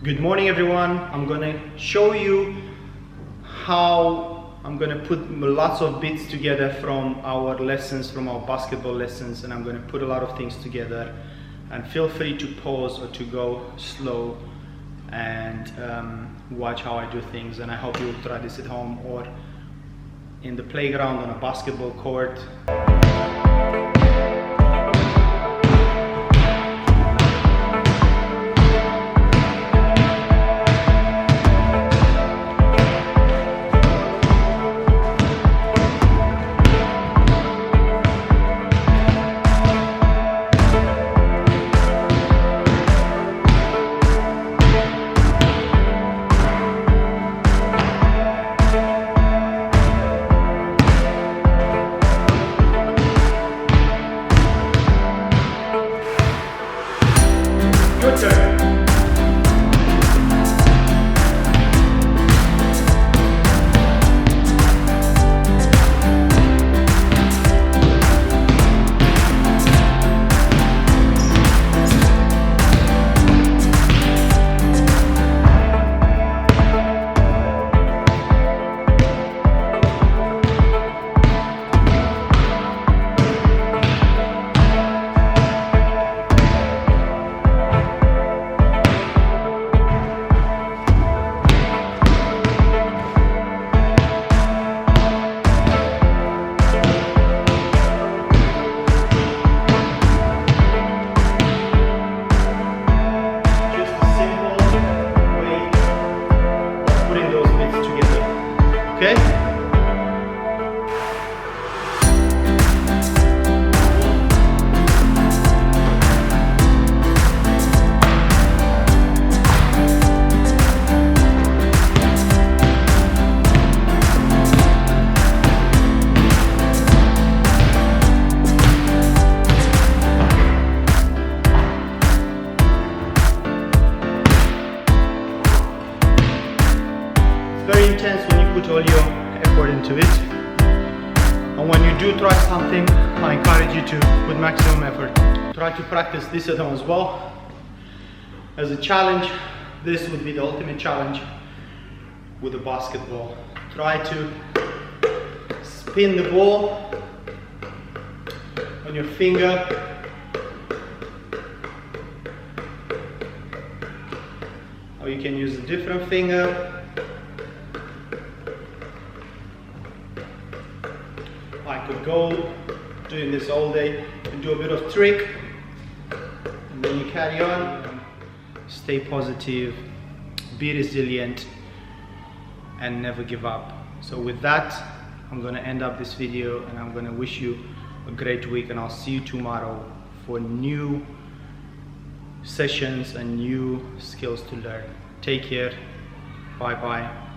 Good morning everyone. I'm gonna show you how I'm gonna put lots of bits together from our lessons, from our basketball lessons, and I'm gonna put a lot of things together. And feel free to pause or to go slow and watch how I do things. And I hope you'll try this at home or in the playground on a basketball court. Your turn. Okay? Very intense when you put all your effort into it, and when you do try something, I encourage you to put maximum effort. Try to practice this at home as well. As a challenge, this would be the ultimate challenge with a basketball. Try to spin the ball on your finger. Or you can use a different finger. I could go doing this all day and do a bit of trick, and then you carry on. Stay positive, be resilient, and never give up. So with that, I'm gonna end up this video, and I'm gonna wish you a great week, and I'll see you tomorrow for new sessions and new skills to learn. Take care. Bye bye.